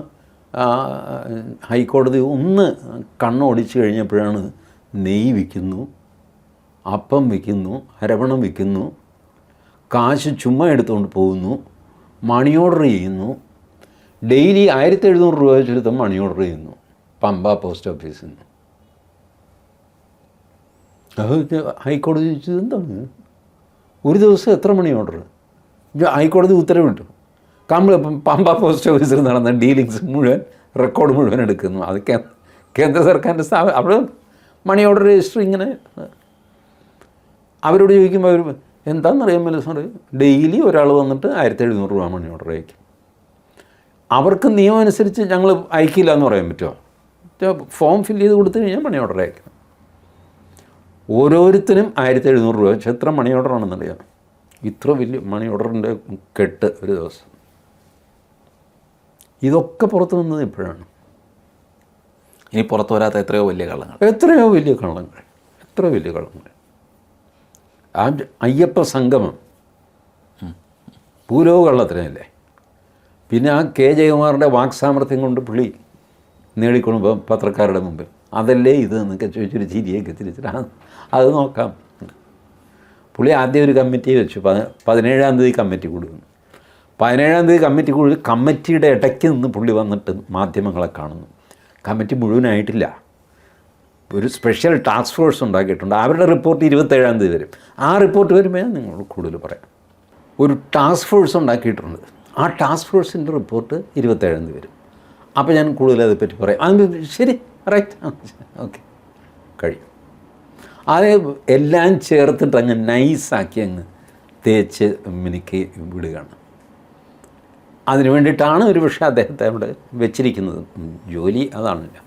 ഹൈക്കോടതി ഒന്ന് കണ്ണോടിച്ച് കഴിഞ്ഞപ്പോഴാണ് നെയ്യ് വിൽക്കുന്നു, അപ്പം വിൽക്കുന്നു, അരവണം വിൽക്കുന്നു, കാശ് ചുമ്മാ എടുത്തുകൊണ്ട് പോകുന്നു, മണി ഓർഡർ ചെയ്യുന്നു. ഡെയിലി 1700 രൂപ വെച്ചെടുത്ത് മണി ഓർഡർ ചെയ്യുന്നു പമ്പ പോസ്റ്റ് ഓഫീസിൽ നിന്ന്. ഹൈക്കോടതി ചോദിച്ചത് എന്താണ്, ഒരു ദിവസം എത്ര മണി ഓർഡർ? ഹൈക്കോടതി ഉത്തരവിട്ടു. പമ്പ പോസ്റ്റ് ഓഫീസിൽ നടന്ന ഡീലിങ്സ് മുഴുവൻ, റെക്കോർഡ് മുഴുവൻ എടുക്കുന്നു. അത് കേന്ദ്ര സർക്കാരിൻ്റെ അവിടെ മണി ഓർഡർ രജിസ്റ്റർ ഇങ്ങനെ. അവരോട് ചോദിക്കുമ്പോൾ അവർ എന്താണെന്നറിയാമല്ലോ സാറ്, ഡെയിലി ഒരാൾ വന്നിട്ട് 1700 രൂപ മണി ഓർഡർ അയക്കും. അവർക്ക് നിയമം അനുസരിച്ച് ഞങ്ങൾ അയക്കില്ല എന്ന് പറയാൻ പറ്റുമോ? ഫോം ഫില്ല് ചെയ്ത് കൊടുത്തു കഴിഞ്ഞാൽ മണി ഓർഡർ അയക്കണം. ഓരോരുത്തരും 1700 രൂപ വെച്ച് എത്ര മണി ഓർഡറാണെന്നറിയാം. ഇത്ര വലിയ മണി ഓർഡറിൻ്റെ കെട്ട് ഒരു ദിവസം. ഇതൊക്കെ പുറത്തു വന്നത് ഇപ്പോഴാണ്. ഇനി പുറത്തു വരാത്ത എത്രയോ വലിയ കള്ളങ്ങൾ. എത്ര വലിയ കള്ളങ്ങൾ. ആ അയ്യപ്പ സംഗമം ഭൂലോക കള്ളത്തിനല്ലേ. പിന്നെ ആ K. ജയകുമാറിൻ്റെ വാക്സാമർത്ഥ്യം കൊണ്ട് പുള്ളി നേടിക്കൊള്ളുമ്പോൾ പത്രക്കാരുടെ മുമ്പിൽ അതല്ലേ ഇത് എന്നൊക്കെ ചോദിച്ചൊരു ചിരിയൊക്കെ തിരിച്ചിട്ട് അത് നോക്കാം. പുള്ളി ആദ്യം ഒരു കമ്മിറ്റി വെച്ചു. 17-ാം തീയതി കമ്മിറ്റി കൂടുന്നു. 17-ാം തീയതി കമ്മിറ്റി കൂടി, കമ്മിറ്റിയുടെ ഇടയ്ക്ക് നിന്ന് പുള്ളി വന്നിട്ട് മാധ്യമങ്ങളെ കാണുന്നു. കമ്മിറ്റി മുഴുവനായിട്ടില്ല. ഒരു സ്പെഷ്യൽ ടാസ്ക് ഫോഴ്സ് ഉണ്ടാക്കിയിട്ടുണ്ട്. അവരുടെ റിപ്പോർട്ട് 27-ാം തീയതി വരും. ആ റിപ്പോർട്ട് വരുമ്പോൾ ഞാൻ നിങ്ങളോട് കൂടുതൽ പറയാം. ഒരു ടാസ്ക് ഫോഴ്സ് ഉണ്ടാക്കിയിട്ടുണ്ട്. ആ ടാസ്ക് ഫോഴ്സിൻ്റെ റിപ്പോർട്ട് 27-ാം തീയതി വരും. അപ്പോൾ ഞാൻ കൂടുതൽ അതേപ്പറ്റി പറയാം. അത് ശരി, റൈറ്റ്, ഓക്കെ, കഴിയും. അത് എല്ലാം ചേർത്തിട്ട് അങ്ങ് നൈസാക്കി അങ്ങ് തേച്ച് മിനുക്കി വിടുകയാണ്. അതിനു വേണ്ടിയിട്ടാണ് ഒരു പക്ഷേ അദ്ദേഹത്തെ അവിടെ വെച്ചിരിക്കുന്നത്. ജോലി അതാണല്ലോ.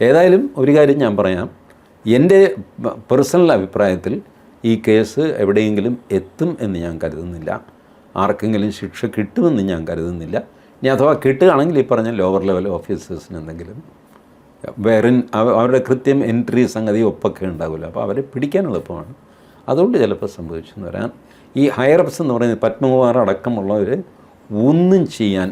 ഏതായാലും ഒരു കാര്യം ഞാൻ പറയാം, എൻ്റെ പേഴ്സണൽ അഭിപ്രായത്തിൽ ഈ കേസ് എവിടെയെങ്കിലും എത്തും എന്ന് ഞാൻ കരുതുന്നില്ല. ആർക്കെങ്കിലും ശിക്ഷ കിട്ടുമെന്ന് ഞാൻ കരുതുന്നില്ല. ഇനി അഥവാ കിട്ടുകയാണെങ്കിൽ ഈ പറഞ്ഞ ലോവർ ലെവൽ ഓഫീസേഴ്സിന് എന്തെങ്കിലും അവരുടെ കൃത്യം എൻട്രി സംഗതി ഒപ്പൊക്കെ ഉണ്ടാവില്ല. അപ്പോൾ അവരെ പിടിക്കാൻ എളുപ്പമാണ്. അതുകൊണ്ട് ചിലപ്പോൾ സംഭവിച്ചെന്ന് വരാൻ. ഈ ഹയറപ്സ് എന്ന് പറയുന്നത് പത്മകുമാർ അടക്കമുള്ളവർ ഒന്നും ചെയ്യാൻ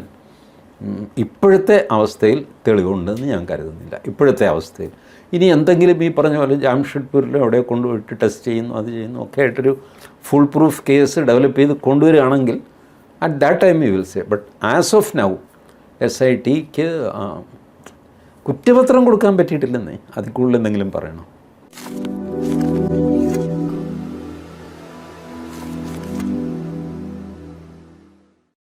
ഇപ്പോഴത്തെ അവസ്ഥയിൽ തെളിവുണ്ടെന്ന് ഞാൻ കരുതുന്നില്ല. ഇപ്പോഴത്തെ അവസ്ഥയിൽ ഇനി എന്തെങ്കിലും ഈ പറഞ്ഞ പോലെ ജാംഷഡ്പൂരിലോ അവിടെ കൊണ്ടുപോയിട്ട് ടെസ്റ്റ് ചെയ്യുന്നു, അത് ചെയ്യുന്നു ഒക്കെ ആയിട്ടൊരു ഫുൾ പ്രൂഫ് കേസ് ഡെവലപ്പ് ചെയ്ത് കൊണ്ടുവരികയാണെങ്കിൽ at that time you will say. But as of now SITക്ക് കുറ്റപത്രം കൊടുക്കാൻ പറ്റിയിട്ടില്ലെന്നേ. അതിൽ കൂടുതൽ എന്തെങ്കിലും പറയണം.